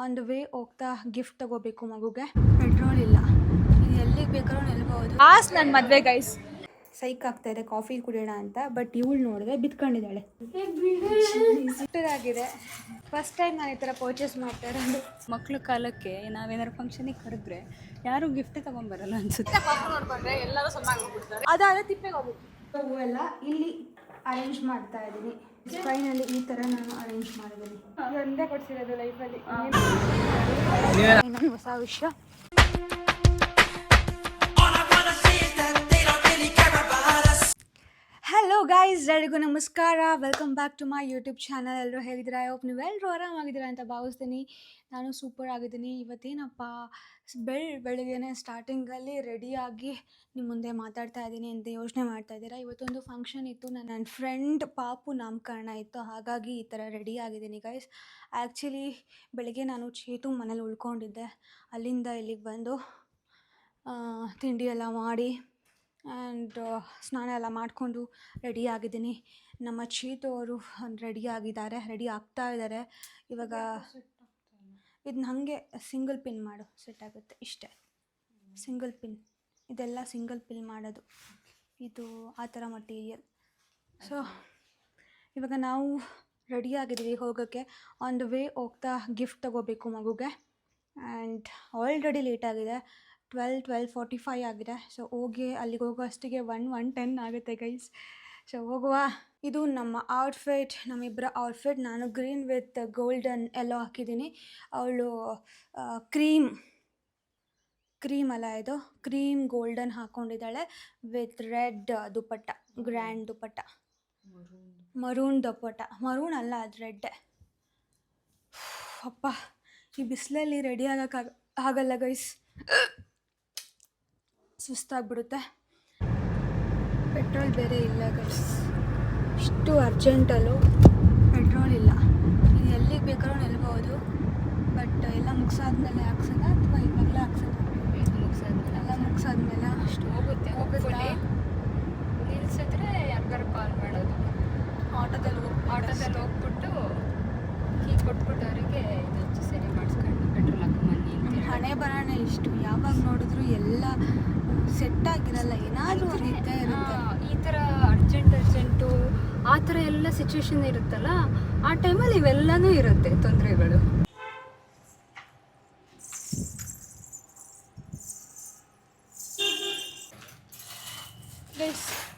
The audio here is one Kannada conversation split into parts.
ಆನ್ ದ ವೇ ಹೋಗ್ತಾ ಗಿಫ್ಟ್ ತಗೋಬೇಕು ಮಗುಗೆ. ಪೆಟ್ರೋಲ್ ಇಲ್ಲ, ಎಲ್ಲಿಗೆ ಬೇಕಾದ್ರೂ ನಿಲ್ಬಹುದು. ನನ್ನ ಮದುವೆ ಗೈಸ್ ಸೈಕ್ ಆಗ್ತಾ ಇದೆ ಕಾಫಿ ಕುಡಿಯೋಣ ಅಂತ. ಬಟ್ ಇವಳು ನೋಡಿದ್ರೆ ಬಿತ್ಕೊಂಡಿದ್ದಾಳೆ. ಆಗಿದೆ ಫಸ್ಟ್ ಟೈಮ್ ನಾನು ಈ ಥರ ಪರ್ಚೇಸ್ ಮಾಡ್ತಾ ಇರೋದು. ಮಕ್ಳು ಕಾಲಕ್ಕೆ ನಾವೇನಾದ್ರು ಫಂಕ್ಷನಿಗೆ ಕರೆದ್ರೆ ಯಾರು ಗಿಫ್ಟ್ ತಗೊಂಡ್ಬರಲ್ಲ ಅನ್ಸುತ್ತೆ. ಎಲ್ಲರೂ ಅದಾದ ತಿಪ್ಪೆಗೆ ಹೋಗ್ಬೇಕು. ಹೂವೆಲ್ಲ ಇಲ್ಲಿ ಅರೇಂಜ್ ಮಾಡ್ತಾ ಇದ್ದೀನಿ. ಫೈನಲಿ ಈ ಥರ ನಾನು ಅರೇಂಜ್ ಮಾಡಿದ್ದೀನಿ. ಒಂದೇ ಕೊಡ್ಸಿರೋದು ಲೈಫಲ್ಲಿ ಇನ್ನೊಂದು ಹೊಸ ವಿಷಯ. ಹಲೋ ಗೈಸ್, ಎಲ್ಲರಿಗೂ ನಮಸ್ಕಾರ. Welcome back to my YouTube channel. ಎಲ್ಲರೂ ಹೇಗಿದ್ದೀರಾ? ಐ ಹೋಪ್ ನೀವೆಲ್ಲರೂ ಆರಾಮಾಗಿದ್ದೀರಾ ಅಂತ ಭಾವಿಸ್ತೀನಿ. ನಾನು ಸೂಪರ್ ಆಗಿದ್ದೀನಿ. ಇವತ್ತೇನಪ್ಪ ಬೆಳಿಗ್ಗೆನೇ ಸ್ಟಾರ್ಟಿಂಗಲ್ಲಿ ರೆಡಿಯಾಗಿ ನಿಮ್ಮ ಮುಂದೆ ಮಾತಾಡ್ತಾ ಇದ್ದೀನಿ ಅಂತ ಯೋಚನೆ ಮಾಡ್ತಾ ಇದ್ದೀರಾ. ಇವತ್ತೊಂದು ಫಂಕ್ಷನ್ ಇತ್ತು, ನನ್ನ ಫ್ರೆಂಡ್ ಪಾಪು ನಾಮಕರಣ ಇತ್ತು, ಹಾಗಾಗಿ ಈ ಥರ ರೆಡಿ ಆಗಿದ್ದೀನಿ ಗೈಸ್. ಆ್ಯಕ್ಚುಲಿ ಬೆಳಗ್ಗೆ ನಾನು ಚೇತು ಮನೇಲಿ ಉಳ್ಕೊಂಡಿದ್ದೆ. ಅಲ್ಲಿಂದ ಇಲ್ಲಿಗೆ ಬಂದು ತಿಂಡಿ ಎಲ್ಲ ಮಾಡಿ ಆ್ಯಂಡ್ ಸ್ನಾನ ಎಲ್ಲ ಮಾಡಿಕೊಂಡು ರೆಡಿ ಆಗಿದ್ದೀನಿ. ನಮ್ಮ ಚೇತು ಅವರು ರೆಡಿ ಆಗ್ತಾ ಇದ್ದಾರೆ. ಇವಾಗ ಇದನ್ನ ಹಾಗೆ ಸಿಂಗಲ್ ಪಿನ್ ಮಾಡು, ಸೆಟ್ ಆಗುತ್ತೆ. ಇಷ್ಟೇ ಸಿಂಗಲ್ ಪಿನ್, ಇದೆಲ್ಲ ಸಿಂಗಲ್ ಪಿನ್ ಮಾಡೋದು. ಇದು ಆ ಥರ ಮಟೀರಿಯಲ್. ಸೊ ಇವಾಗ ನಾವು ರೆಡಿ ಆಗಿದ್ದೀವಿ ಹೋಗೋಕ್ಕೆ. ಆನ್ ದ ವೇ ಹೋಗ್ತಾ ಗಿಫ್ಟ್ ತಗೋಬೇಕು ಮಗುಗೆ. ಆ್ಯಂಡ್ ಆಲ್ರೆಡಿ ಲೇಟ್ ಆಗಿದೆ, 12:45 ಆಗಿದೆ. ಸೊ ಅಲ್ಲಿಗೆ ಹೋಗೋ ಅಷ್ಟಿಗೆ 1:10 ಆಗುತ್ತೆ ಗೈಸ್. ಸೊ ಹೋಗುವ. ಇದು ನಮ್ಮ ಔಟ್ಫಿಟ್, ನಮ್ಮಿಬ್ಬರ ಔಟ್ಫಿಟ್. ನಾನು ಗ್ರೀನ್ ವಿತ್ ಗೋಲ್ಡನ್ ಎಲ್ಲೋ ಹಾಕಿದ್ದೀನಿ. ಅವಳು ಕ್ರೀಮ್ ಅಲ್ಲ, ಇದು ಕ್ರೀಮ್ ಗೋಲ್ಡನ್ ಹಾಕ್ಕೊಂಡಿದ್ದಾಳೆ with red dupatta, grand dupatta, maroon dupatta. Maroon ಅಲ್ಲ, ಅದು ರೆಡ್ಡೆ. ಅಪ್ಪ, ಈ ಬಿಸಿಲಲ್ಲಿ ರೆಡಿ ಆಗಲ್ಲ ಗೈಸ್, ಸುಸ್ತಾಗ್ಬಿಡುತ್ತೆ. ಪೆಟ್ರೋಲ್ ಬೇರೆ ಇಲ್ಲ ಗೈಸ್, ಇಷ್ಟು ಅರ್ಜೆಂಟಲ್ಲೂ ಪೆಟ್ರೋಲ್ ಇಲ್ಲ. ಇದು ಎಲ್ಲಿಗೆ ಬೇಕಾದ್ರೂ ನಿಲ್ಬೋದು. ಬಟ್ ಎಲ್ಲ ಮುಗಿಸಾದ್ಮೇಲೆ ಹಾಕ್ಸೋಣ ಅಥವಾ ಇವಾಗಲೇ ಹಾಕ್ಸೋಣ? ಎಲ್ಲ ಮುಗಿಸಾದ್ಮೇಲೆ ಅಷ್ಟು ಹೋಗುತ್ತೆ. ನಿಲ್ಸಿದ್ರೆ ಯಾರಿಗಾರು ಕಾಲ್ ಮಾಡೋದು, ಆಟೋದಲ್ಲಿ ಹೋಗ್ಬಿಟ್ಟು ಕೀ ಕೊಟ್ಬಿಟ್ಟು ಅವರಿಗೆ ಇದು ಸರಿ ಮಾಡಿಸ್ಕೊಂಡು ಪೆಟ್ರೋಲ್ ಹಾಕೊಂಬನ್ನಿ ಅಂತ. ಹಣೆ ಬರೋಣ ಇಷ್ಟು, ಯಾವಾಗ ನೋಡಿದ್ರು ಎಲ್ಲ ಸೆಟ್ ಆಗಿರಲ್ಲ, ಏನಾದರೂ ಒಂದು ಇದ್ದೇ ಇರುತ್ತೆ. ಈ ಥರ ಅರ್ಜೆಂಟು ಆ ಥರ ಎಲ್ಲ ಸಿಚುವೇಶನ್ ಇರುತ್ತಲ್ಲ, ಆ ಟೈಮಲ್ಲಿ ಇವೆಲ್ಲನೂ ಇರುತ್ತೆ ತೊಂದರೆಗಳು.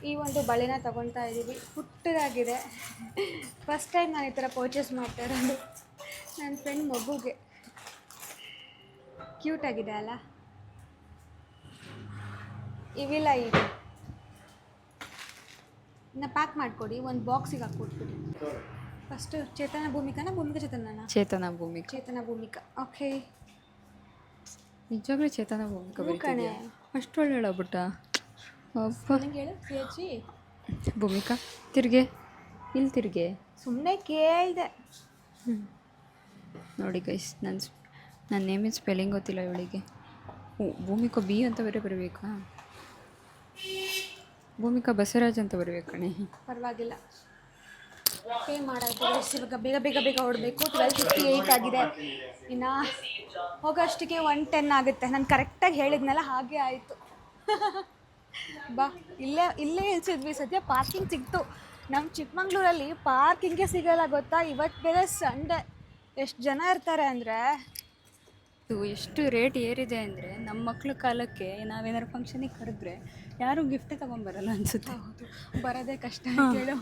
ಈ ಒಂದು ಬಳೆನ ತಗೊತಾ ಇದ್ದೀವಿ, ಪುಟ್ಟದಾಗಿದೆ. ಫಸ್ಟ್ ಟೈಮ್ ನಾನು ಈ ಥರ ಪರ್ಚೇಸ್ ಮಾಡ್ತಾ ಇರೋದು. ನನ್ನ ಫ್ರೆಂಡ್ ಮಗುಗೆ ಕ್ಯೂಟ್ ಆಗಿದೆ ಅಲ್ಲ. ಇವಿಲ್ಲ, ಈಗ ಇನ್ನು ಪ್ಯಾಕ್ ಮಾಡಿಕೊಡಿ, ಒಂದು ಬಾಕ್ಸಿಗೆ ಹಾಕ್ಕೊಟ್ಬಿಡಿ. ಫಸ್ಟು ಚೇತನ ಭೂಮಿಕಾ ಚೇತನ ಭೂಮಿಕಾ. ಓಕೆ, ನಿಜವಾಗ್ಲೂ ಚೇತನ ಭೂಮಿಕಾ ಅಷ್ಟು ಒಳ್ಳೆ ಹೇಳಬಿಟ್ಟ. ಹೇಳು ಸೇಚಿ ಭೂಮಿಕಾ ತಿರ್ಗೆ ಸುಮ್ಮನೆ ಕೇಳಿದೆ. ನೋಡಿ ಗೈಸ್, ನನ್ನ ನೇಮಿನ ಸ್ಪೆಲ್ಲಿಂಗ್ ಗೊತ್ತಿಲ್ಲ ಇವಳಿಗೆ. ಭೂಮಿಕಾ ಬಿ ಅಂತ ಬೇರೆ ಬರಬೇಕಾ? ಭೂಮಿಕಾ ಬಸವರಾಜ್ ಅಂತ ಬರಬೇಕು ಕಣೆ. ಪರವಾಗಿಲ್ಲ, ಪೇ ಮಾಡಾಯ್ತು. ಇವಾಗ ಬೇಗ ಹೊರಡಬೇಕು. 12:58 ಆಗಿದೆ. ಇನ್ನು ಹೋಗೋಷ್ಟಿಗೆ 1:10 ಆಗುತ್ತೆ. ನಾನು ಕರೆಕ್ಟಾಗಿ ಹೇಳಿದ್ನಲ್ಲ, ಹಾಗೆ ಆಯಿತು. ಬಾ, ಇಲ್ಲೇ ಇಳಿಸಿದ್ವಿ. ಸದ್ಯ ಪಾರ್ಕಿಂಗ್ ಸಿಕ್ತು. ನಮ್ಮ ಚಿಕ್ಕಮಂಗ್ಳೂರಲ್ಲಿ ಪಾರ್ಕಿಂಗೇ ಸಿಗೋಲ್ಲ ಗೊತ್ತಾ. ಇವತ್ತು ಬೇರೆ ಸಂಡೇ, ಎಷ್ಟು ಜನ ಇರ್ತಾರೆ ಅಂದರೆ. ಎಷ್ಟು ರೇಟ್ ಏರಿದೆ ಅಂದರೆ, ನಮ್ಮ ಮಕ್ಳ ಕಾಲಕ್ಕೆ ನಾವೇನಾದ್ರು ಫಂಕ್ಷನಿಗೆ ಕರೆದ್ರೆ ಯಾರು ಗಿಫ್ಟ್ ತಗೊಂಡ್ಬರಲ್ಲ ಅನ್ಸುತ್ತೆ. ಹೌದು, ಬರೋದೇ ಕಷ್ಟ ಕೇಳು.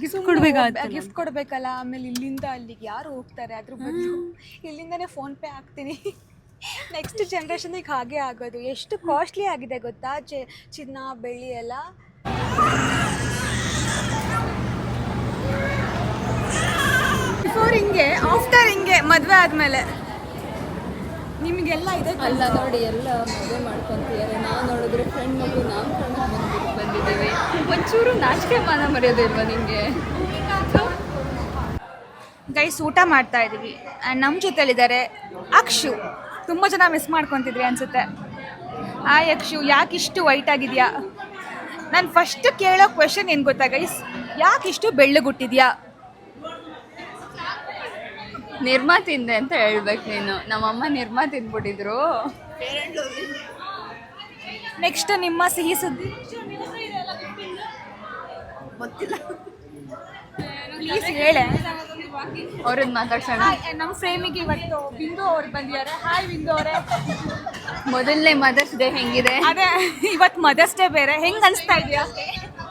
ಗಿಫ್ಟ್ ಕೊಡಬೇಕಲ್ಲ. ಆಮೇಲೆ ಇಲ್ಲಿಂದ ಅಲ್ಲಿಗೆ ಯಾರು ಹೋಗ್ತಾರೆ? ಅದ್ರ ಬದಲು ಇಲ್ಲಿಂದನೇ ಫೋನ್ಪೇ ಹಾಕ್ತೀನಿ. ನೆಕ್ಸ್ಟ್ ಜನ್ರೇಷನಿಗೆ ಹಾಗೆ ಆಗೋದು. ಎಷ್ಟು ಕಾಸ್ಟ್ಲಿ ಆಗಿದೆ ಗೊತ್ತಾ ಚಿನ್ನ ಬೆಳ್ಳಿ ಎಲ್ಲ. ಬಿಫೋರ್ ಹಿಂಗೆ, ಆಫ್ಟರ್ ಹಿಂಗೆ, ಮದುವೆ ಆದಮೇಲೆ ನಿಮಗೆಲ್ಲ ಇದೆ ಅಲ್ಲ. ನೋಡಿ, ಎಲ್ಲ ಮದುವೆ ಮಾಡ್ಕೊತಿದ್ದಾರೆ. ನಾವು ನೋಡಿದ್ರೆ ಫ್ರೆಂಡ್ ಮಗು ಬಂದಿದ್ದೀವಿ. ಒಂಚೂರು ನಾಚಿಕೆ ಮಾನ ಮರ್ಯಾದೆ ಇಲ್ವಾ ನಿಮಗೆ? ಗೈಸ್, ಊಟ ಮಾಡ್ತಾ ಇದ್ದೀವಿ. ಆ್ಯಂಡ್ ನಮ್ಮ ಜೊತೆಲಿದ್ದಾರೆ ಅಕ್ಷು. ತುಂಬ ಜನ ಮಿಸ್ ಮಾಡ್ಕೊತಿದ್ರಿ ಅನಿಸುತ್ತೆ. ಅಕ್ಷು, ಯಾಕೆ ಇಷ್ಟು ವೈಟ್ ಆಗಿದೆಯಾ? ನಾನು ಫಸ್ಟ್ ಕೇಳೋ ಕ್ವೆಶನ್ ಏನು ಗೊತ್ತಾ ಗೈಸ್? ಯಾಕೆ ಇಷ್ಟು ಬೆಳ್ಳಗುಟ್ಟಿದ್ಯಾ? ನಿರ್ಮಾ ತಿಂದೆ ಅಂತ ಹೇಳ್ಬೇಕು ನೀನು. ನಮ್ಮಮ್ಮ ನಿರ್ಮಾ ತಿಂದ್ಬಿಟ್ಟಿದ್ರು. ನೆಕ್ಸ್ಟ್ ನಿಮ್ಮ ಸಿಹಿ ಸುದ್ದಿ ಪ್ಲೀಸ್ ಹೇಳೆ. ಅವ್ರನ್ನ ಮಾತಾಡ್ಸೋಣ. ನಮ್ಮ ಫ್ರೇಮಿಗೆ ಇವತ್ತು ಬಿಂದು ಅವ್ರು ಬಂದಿದ್ದಾರೆ. ಹಾಯ್ ಬಿಂದು ಅವರೇ. ಮೊದಲನೇ ಮದರ್ಸ್ ಡೇ ಹೆಂಗಿದೆ? ಅದೇ ಇವತ್ತು ಮದರ್ಸ್ ಡೇ ಬೇರೆ, ಹೆಂಗ್ ಅನಿಸ್ತಾ ಇದೆಯಾ?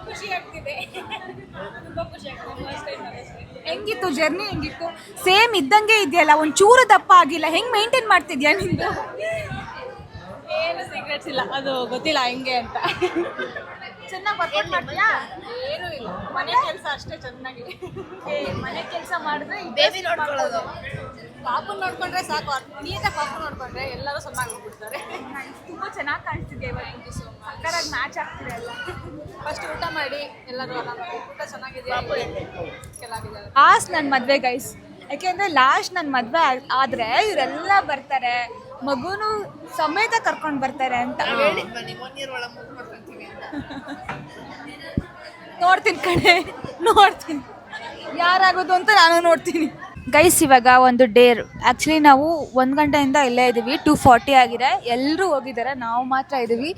ಖುಷಿ ಆಗ್ತಿದೆ, ಹೆಂಗಿತ್ತು ಜರ್ನಿ? ಹೆಂಗಿತ್ತು? ಸೇಮ್ ಇದ್ದಂಗೆ ಇದೆಯಲ್ಲ, ಒಂಚೂರು ದಪ್ಪ ಆಗಿಲ್ಲ. ಹೆಂಗ್ ಮೇಂಟೈನ್ ಮಾಡ್ತಿದ್ಯಾ ನಿಂದು? ಏನು ಸೀಕ್ರೆಟ್ಸ್ ಇಲ್ಲ, ಅದು ಗೊತ್ತಿಲ್ಲ ಹೆಂಗೆ ಅಂತ. ಚೆನ್ನಾಗಿ ವರ್ಕೌಟ್ ಮಾಡ್ತೀಯಾ? ಏನೂ ಇಲ್ಲ, ಮನೆ ಕೆಲಸ ಅಷ್ಟೇ ಚೆನ್ನಾಗಿದೆ. ಮನೆ ಕೆಲಸ ಮಾಡಿದ್ರೆ ಬೇಬಿ ನೋಡ್ಕೊಳ್ಳೋದು, ಪಾಪು ನೋಡ್ಕೊಂಡ್ರೆ ಸಾಕು. ನೀಟಾಗಿ ಪಾಪು ನೋಡ್ಕೊಂಡ್ರೆ ಎಲ್ಲರೂ ಚೆನ್ನಾಗಿ ಹೋಗ್ಬಿಡ್ತಾರೆ. ತುಂಬ ಚೆನ್ನಾಗಿ ಕಾಣಿಸ್ತಿದೆ ಇವತ್ತು. ಸಕ್ಕರಾಗಿ ಮ್ಯಾಚ್ ಆಗ್ತಿದೆ ಎಲ್ಲ. ಫಸ್ಟ್ ಊಟ ಮಾಡಿ ಎಲ್ಲರೂ ಊಟ ಚೆನ್ನಾಗಿದೆಯಾ ಕೆಲವಿದೆ. ಲಾಸ್ಟ್ ನನ್ನ ಮದುವೆ ಗೈಸ್, ಯಾಕೆಂದರೆ ಲಾಸ್ಟ್ ನನ್ನ ಮದುವೆ ಆದರೆ ಇವರೆಲ್ಲ ಬರ್ತಾರೆ, ಮಗುನು ಸಮೇತ ಕರ್ಕೊಂಡು ಬರ್ತಾರೆ ಅಂತ ನೋಡ್ತೀನಿ ಕಣೆ, ನೋಡ್ತೀನಿ ಯಾರಾಗೋದು ಅಂತ ನಾನು ನೋಡ್ತೀನಿ. ಗೈಸ್ ಇವಾಗ ಒಂದು ಡೇರ್, ಆ್ಯಕ್ಚುಲಿ ನಾವು 1 ಗಂಟೆಯಿಂದ ಇಲ್ಲೇ ಇದ್ದೀವಿ. 2:40 ಆಗಿದೆ, ಎಲ್ಲರೂ ಹೋಗಿದ್ದಾರೆ, ನಾವು ಮಾತ್ರ ಇದ್ದೀವಿ.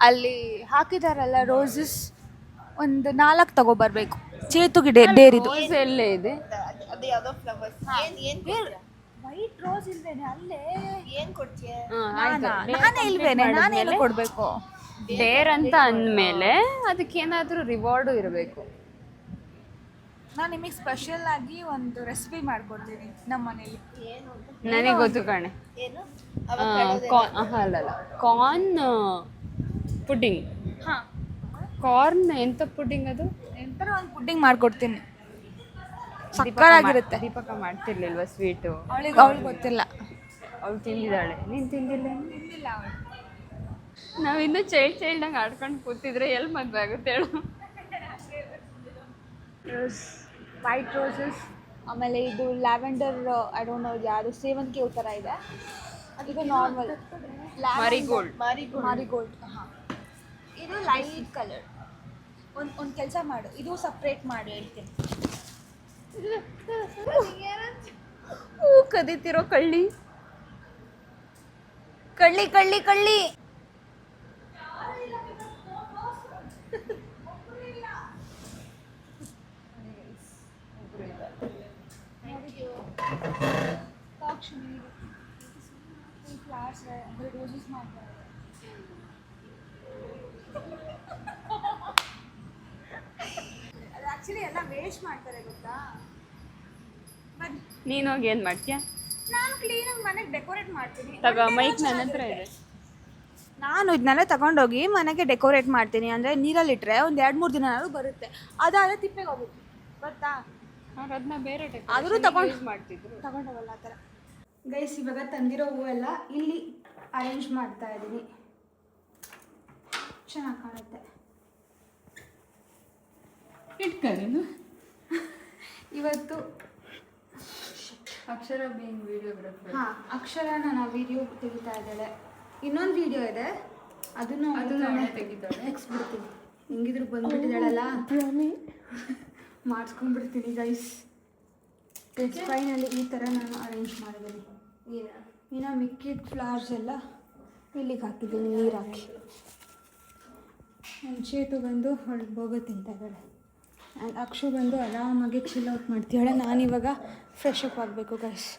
ಅಲ್ಲಿ ಹಾಕಿದಾರಲ್ಲ ರೋಸಸ್, ಒಂದು 4 ತಗೊಬರ್ಬೇಕು. ಚೇತುಗೆ ಡೇರ್ ಇದು. ಎಲ್ಲೇ ಇದೆ? ಅದು ಯಾವುದೋ ಫ್ಲವರ್ಸ್. ವೈಟ್ ರೋಸ್ ಇಲ್ವೇನೆ ಅಲ್ಲೇ? ಏನು ಕೊಡ್ತೀಯ? ನಾನೇ ಇಲ್ವೇನೆ, ನಾನೇನು ಕೊಡಬೇಕು? ಡೇರ್ ಅಂತ ಅಂದಮೇಲೆ ಅದಕ್ಕೇನಾದರೂ ರಿವಾರ್ಡು ಇರಬೇಕು. ನಾನು ನಿಮಗೆ ಸ್ಪೆಷಲ್ ಆಗಿ ಒಂದು ರೆಸಿಪಿ ಮಾಡ್ಕೊಡ್ತೀನಿ ನಮ್ಮ ಮನೇಲಿ. ನನಗೆ ಗೊತ್ತು ಕಣೆ. ಏನು? ಅಲ್ಲಲ್ಲ, ಕಾರ್ನ್ ಪುಡ್ಡಿಂಗ್. ಹಾಂ, ಕಾರ್ನ್ ಎಂತ ಪುಡ್ಡಿಂಗ್ ಅದು? ಎಂಥರ ಒಂದು ಪುಡ್ಡಿಂಗ್ ಮಾಡ್ಕೊಡ್ತೀನಿ, ಸಕ್ಕತ್ತಾಗಿರುತ್ತೆ. ದೀಪಕ ಮಾಡ್ತಿರ್ಲಿಲ್ವಾ ಸ್ವೀಟು? ಅವಳಿಗೆ ಗೊತ್ತಿಲ್ಲ. ಅವಳು ತಿಂದಿದ್ದಾಳೆ, ನೀನು ತಿಂದಿಲ್ಲ? ತಿಂದಿಲ್ಲ ಅವಳು. ನಾವಿನ್ನೂ ಚೈಲ್ಡಾಗಿ ಆಡ್ಕೊಂಡು ಕೂತಿದ್ರೆ ಎಲ್ಲಿ ಮದುವೆ ಆಗುತ್ತೆ ಹೇಳು? ವೈಟ್ ರೋಸಸ್, ಆಮೇಲೆ ಇದು ಲ್ಯಾವೆಂಡರ್, ಐ ಡೋಂಟ್ ನೋ ಯಾವುದು, ಸೇವಂತಿಗೆ ಹೂ ಥರ ಇದೆ. ಇದು ನಾರ್ಮಲ್ ಮಾರಿಗೋಲ್ಡ್. ಮಾರಿಗೋಲ್ಡ್. ಹಾಂ, ಇದು ಲೈಟ್ ಕಲರ್. ಒಂದು ಕೆಲಸ ಮಾಡು, ಇದು ಸಪ್ರೇಟ್ ಮಾಡಿ ಹೇಳ್ತೀನಿ. ಹೂ ಕದೀತಿರೋ ಕಳ್ಳಿ. ಕಳ್ಳಿ ಕಳ್ಳಿ ಕಳ್ಳಿ. ಫ್ಲವರ್ಸ್ ಅಂದರೆ ರೋಸಸ್ ಮಾಡ್ತಾರೆ. ಅದು ಆ್ಯಕ್ಚುಲಿ ಎಲ್ಲ ವೇಸ್ಟ್ ಮಾಡ್ತಾರೆ ಗೊತ್ತಾ. ಬಟ್ ನೀನು ಹೋಗಿ ಏನು ಮಾಡ್ತೀಯಾ? ನಾನು ಕ್ಲೀನಾಗಿ ಮನೆಗೆ ಡೆಕೋರೇಟ್ ಮಾಡ್ತೀನಿ. ತಗೋ, ಮೈಕ್ ನನ್ನ ಹತ್ರ ಇದೆ. ನಾನು ಇದನ್ನೆಲ್ಲ ತಗೊಂಡೋಗಿ ಮನೆಗೆ ಡೆಕೋರೇಟ್ ಮಾಡ್ತೀನಿ. ಅಂದರೆ ನೀರಲ್ಲಿಟ್ಟರೆ ಒಂದು 2-3 ದಿನ ಬರುತ್ತೆ. ಅದಾದರೆ ತಿಪ್ಪೆಗೆ ಹೋಗುತ್ತೆ ಗೊತ್ತಾ. ಅದನ್ನ ಬೇರೆ ಆದರೂ ತಗೊಂಡು ಮಾಡ್ತಿದ್ರು, ತಗೊಂಡೋಗಲ್ಲ ಆ ಥರ. ಗೈಸ್ ಇವಾಗ ತಂದಿರೋ ಹೂವೆಲ್ಲ ಇಲ್ಲಿ ಅರೇಂಜ್ ಮಾಡ್ತಾ ಇದ್ದೀನಿ. ಚೆನ್ನಾಗಿ ಕಾಣುತ್ತೆ. ಇಟ್ಕೊಂಡು ಇವತ್ತು ಅಕ್ಷರ ಬೇಯಿಂಗ್ ವಿಡಿಯೋಗ್ರಾಫರ್. ಹಾಂ, ಅಕ್ಷರ ನಾನು ವಿಡಿಯೋ ತೆಗಿತಾ ಇದ್ದಾಳೆ. ಇನ್ನೊಂದು ವಿಡಿಯೋ ಇದೆ, ಅದನ್ನು ತೆಗಿತಾಳೆ. ತೆಗಿಸ್ಬಿಡ್ತೀನಿ. ಹೆಂಗಿದ್ರು ಬಂದ್ಬಿಟ್ಟಿದ್ದಾಳಲ್ಲ, ಮಾಡಿಸ್ಕೊಂಡ್ಬಿಡ್ತೀನಿ ಗೈಸ್. ಫೈನಲಿ ಈ ಥರ ನಾನು ಅರೇಂಜ್ ಮಾಡಿದ್ದೀನಿ. ಇನ್ನು ಮಿಕ್ಕಿದ ಫ್ಲವರ್ಸ್ ಎಲ್ಲ ಇಲ್ಲಿಗೆ ಹಾಕಿದ್ದೀನಿ ನೀರು ಹಾಕಿ. ನನ್ನ ಚೇತು ಬಂದು ಅವಳು ಬೋಗ ತಿಂತಾ ಇದ್ದಾಳೆ. ಆ್ಯಂಡ್ ಅಕ್ಷು ಬಂದು ಆರಾಮಾಗಿ ಚಿಲ್ ಔಟ್ ಮಾಡ್ತಿದ್ದಾಳೆ. ನಾನಿವಾಗ ಫ್ರೆಶ್ ಅಪ್ ಆಗಬೇಕು ಗೈಸ್.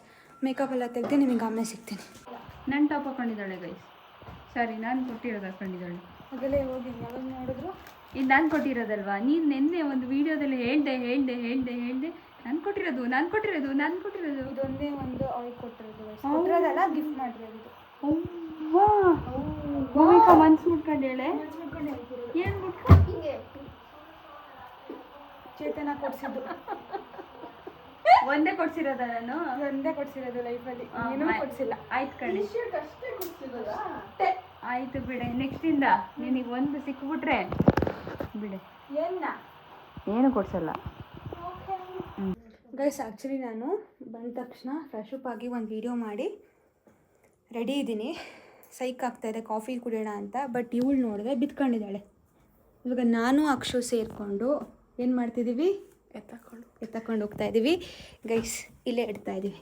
ಮೇಕಪ್ ಎಲ್ಲ ತೆಗೆದು ನಿಮಗೆ ಆಮೇಲೆ ಸಿಗ್ತೀನಿ. ನನ್ನ ಟಾಪ್ ಹಾಕೊಂಡಿದ್ದಾಳೆ ಗೈಸ್. ಸಾರಿ, ನಾನು ಕೊಟ್ಟಿರೋದು ಹಾಕೊಂಡಿದ್ದಾಳೆ. ಅದಲ್ಲೇ ಹೋಗಿ ಯಾವಾಗ ನೋಡಿದ್ರು ಇದು ನಾನು ಕೊಟ್ಟಿರೋದಲ್ವಾ? ನೀನು ನಿನ್ನೆ ಒಂದು ವೀಡಿಯೋದಲ್ಲಿ ಹೇಳ್ದೆ ನಾನು ಕೊಟ್ಟಿರೋದು. ಇದೊಂದೇ ಒಂದು ಅವಳಿಗೆ ಕೊಟ್ಟಿರೋದಲ್ಲ, ಗಿಫ್ಟ್ ಮಾಡಿರೋದು. ಭೂಮಿಕಾ ಮನ್ಸು ಮುಟ್ಕೊಂಡು ಹೇಳೆ. ಏನು ಮುಟ್ಕೊಂಡು? ಹಿಂಗೆ ಚೇತನ ಕೊಡಿಸಿದ್ದು. ಒಂದೇ ಕೊಡ್ಸಿರೋದ ನಾನು? ಒಂದೇ ಕೊಡಿಸಿರೋದು ಲೈಫಲ್ಲಿ, ಏನೂ ಕೊಡಿಸಿಲ್ಲ. ಆಯ್ತು ಕಣೆ, ಆಯಿತು ಬಿಡೆ. ನೆಕ್ಸ್ಟಿಂದ ನಿನಗೆ ಒಂದು ಸಿಕ್ಬಿಟ್ರೆ ಬಿಡೆ, ಏನು ಕೊಡ್ಸಲ್ಲ. ಗೈಸ್ ಆ್ಯಕ್ಚುಲಿ ನಾನು ಬಂದ ತಕ್ಷಣ ಫ್ರೆಶ್ ಅಪ್ ಆಗಿ ಒಂದು ವೀಡಿಯೋ ಮಾಡಿ ರೆಡಿ ಇದ್ದೀನಿ. ಸೈಕ್ ಆಗ್ತಾಯಿದೆ ಕಾಫಿ ಕುಡಿಯೋಣ ಅಂತ. ಬಟ್ ಇವಳು ನೋಡಿದ್ರೆ ಬಿತ್ಕೊಂಡಿದ್ದಾಳೆ. ಇವಾಗ ನಾನು ಅಕ್ಷು ಸೇರಿಕೊಂಡು ಏನು ಮಾಡ್ತಿದ್ದೀವಿ, ಎತ್ತಕೊಂಡು ಹೋಗ್ತಾ ಇದ್ದೀವಿ ಗೈಸ್. ಇಲ್ಲೇ ಇಡ್ತಾ ಇದ್ದೀವಿ.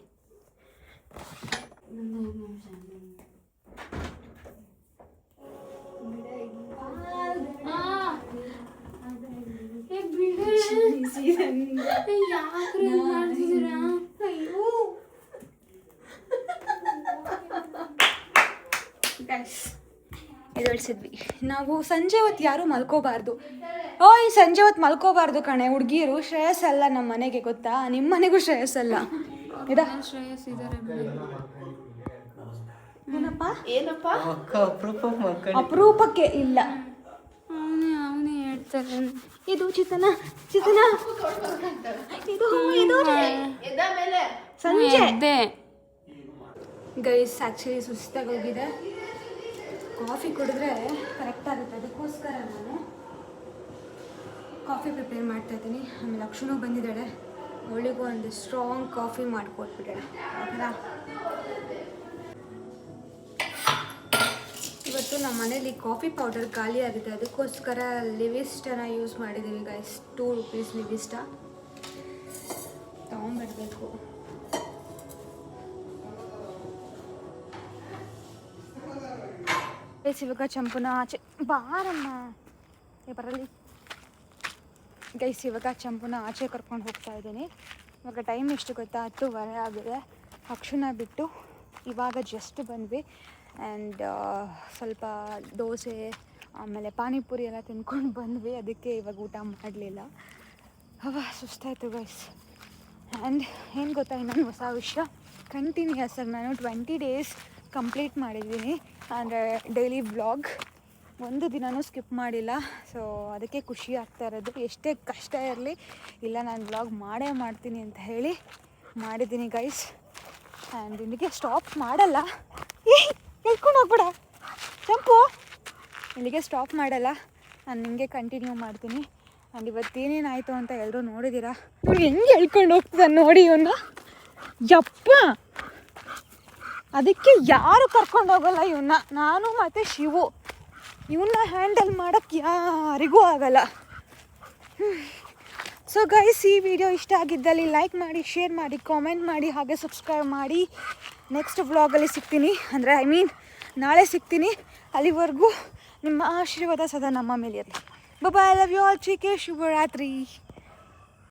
ಎದುರಿಸಿದ್ವಿ ನಾವು. ಸಂಜೆ ಹೊತ್ತು ಯಾರೂ ಮಲ್ಕೋಬಾರ್ದು. ಓಯ್ ಸಂಜೆ ಹೊತ್ತು ಮಲ್ಕೋಬಾರ್ದು ಕಣೆ ಹುಡುಗಿರು. ಶ್ರೇಯಸ್ ಅಲ್ಲ ನಮ್ಮ ಮನೆಗೆ, ಗೊತ್ತಾ? ನಿಮ್ಮ ಮನೆಗೂ ಶ್ರೇಯಸ್ ಅಲ್ಲ. ಇದಾ ಶ್ರೇಯಸ್ ಇದ್ದಾರೆ. ಏನಪ್ಪ ಅಪರೂಪಕ್ಕೆ ಇಲ್ಲ. ಅವನೇ ಹೇಳ್ತಾರೆ. ಇದು ಚಿತನ ಇದು ಸಂಜೆ ಗೈಸ್. ಆ್ಯಕ್ಚುಲಿ ಸುಸ್ತಾಗಿ ಹೋಗಿದೆ. ಕಾಫಿ ಕುಡಿದ್ರೆ ಕರೆಕ್ಟ್ ಆಗುತ್ತೆ, ಅದಕ್ಕೋಸ್ಕರ ನಾನು ಕಾಫಿ ಪ್ರಿಪೇರ್ ಮಾಡ್ತಾಯಿದ್ದೀನಿ. ಆಮೇಲೆ ಲಕ್ಷ್ಮಣೂ ಬಂದಿದ್ದಾಳೆ, ಅವಳಿಗೂ ಒಂದು ಸ್ಟ್ರಾಂಗ್ ಕಾಫಿ ಮಾಡಿಕೊಟ್ಬಿಟ್ಟೆ. ಓಕೆನಾ? ಇವತ್ತು ನಮ್ಮ ಮನೇಲಿ ಕಾಫಿ ಪೌಡರ್ ಖಾಲಿ ಆಗಿದೆ, ಅದಕ್ಕೋಸ್ಕರ ಲಿವಿಸ್ಟನ ಯೂಸ್ ಮಾಡಿದ್ದೀವಿ ಗೈಸ್. 2 ರೂಪೀಸ್ ಲಿವಿಸ್ಟ ತೊಗೊಂಬರ್ಬೇಕು. ಇವಾಗ ಚಂಪುನ ಆಚೆ ಬಾರಮ್ಮ ಬರಲಿ ಗೈಸ್. ಇವಾಗ ಚಂಪುನ ಆಚೆ ಕರ್ಕೊಂಡು ಹೋಗ್ತಾ ಇದ್ದೀನಿ. ಇವಾಗ ಟೈಮ್ ಎಷ್ಟು ಗೊತ್ತಾ? 10:15 ಆಗಿದೆ. ಅಕ್ಷುನ ಬಿಟ್ಟು ಇವಾಗ ಜಸ್ಟ್ ಬಂದ್ವಿ. ಆ್ಯಂಡ್ ಸ್ವಲ್ಪ ದೋಸೆ ಆಮೇಲೆ ಪಾನಿಪುರಿ ಎಲ್ಲ ತಿನ್ಕೊಂಡು ಬಂದ್ವಿ. ಅದಕ್ಕೆ ಇವಾಗ ಊಟ ಮಾಡಲಿಲ್ಲ. ಸುಸ್ತಾಯಿತು ಗೈಸ್. ಆ್ಯಂಡ್ ಏನು ಗೊತ್ತಾ, ಇನ್ನೊಂದು ಹೊಸ ವಿಷಯ. ಕಂಟಿನ್ಯೂಯಸ್ ಆಗಿ ನಾನು 20 ಡೇಸ್ ಕಂಪ್ಲೀಟ್ ಮಾಡಿದ್ದೀನಿ. ಅಂದರೆ ಡೈಲಿ ವ್ಲಾಗ್ ಒಂದು ದಿನವೂ ಸ್ಕಿಪ್ ಮಾಡಿಲ್ಲ. ಸೊ ಅದಕ್ಕೆ ಖುಷಿ ಆಗ್ತಾ ಇರೋದು. ಎಷ್ಟೇ ಕಷ್ಟ ಇರಲಿ, ಇಲ್ಲ ನಾನು ವ್ಲಾಗ್ ಮಾಡೇ ಮಾಡ್ತೀನಿ ಅಂತ ಹೇಳಿ ಮಾಡಿದ್ದೀನಿ ಗೈಸ್. ಆ್ಯಂಡ್ ಇಲ್ಲಿಗೆ ಸ್ಟಾಪ್ ಮಾಡಲ್ಲ. ಹೇಳ್ಕೊಂಡು ಹೋಗ್ಬಿಡ ಚಂಪು, ಇಲ್ಲಿಗೆ ಸ್ಟಾಪ್ ಮಾಡಲ್ಲ. ನಾನು ನಿಮಗೆ ಕಂಟಿನ್ಯೂ ಮಾಡ್ತೀನಿ. ಆ್ಯಂಡ್ ಇವತ್ತೇನೇನಾಯಿತು ಅಂತ ಎಲ್ಲರೂ ನೋಡಿದ್ದೀರಾ. ಇವ್ರು ಹೆಂಗೆ ಹೇಳ್ಕೊಂಡು ಹೋಗ್ತಿದ್ದಾನೆ ನೋಡಿ ಇವನ್ನ. ಯಪ್ಪ, ಅದಕ್ಕೆ ಯಾರು ಕರ್ಕೊಂಡು ಹೋಗಲ್ಲ ಇವನ್ನ. ನಾನು ಮತ್ತು ಶಿವು ಇವನ್ನ ಹ್ಯಾಂಡಲ್ ಮಾಡೋಕ್ಕೆ ಯಾರಿಗೂ ಆಗಲ್ಲ. ಸೊ ಗೈಸ್, ಈ ವಿಡಿಯೋ ಇಷ್ಟ ಆಗಿದ್ದಲ್ಲಿ ಲೈಕ್ ಮಾಡಿ, ಶೇರ್ ಮಾಡಿ, ಕಾಮೆಂಟ್ ಮಾಡಿ, ಹಾಗೆ ಸಬ್ಸ್ಕ್ರೈಬ್ ಮಾಡಿ. ನೆಕ್ಸ್ಟ್ ವ್ಲಾಗಲ್ಲಿ ಸಿಗ್ತೀನಿ, ಅಂದರೆ ನಾಳೆ ಸಿಗ್ತೀನಿ. ಅಲ್ಲಿವರೆಗೂ ನಿಮ್ಮ ಆಶೀರ್ವಾದ ಸದಾ ನಮ್ಮ ಮೇಲೆ ಇರಲಿ. ಬಾಯ್, ಐ ಲವ್ ಯು ಆಲ್. ಶುಭರಾತ್ರಿ.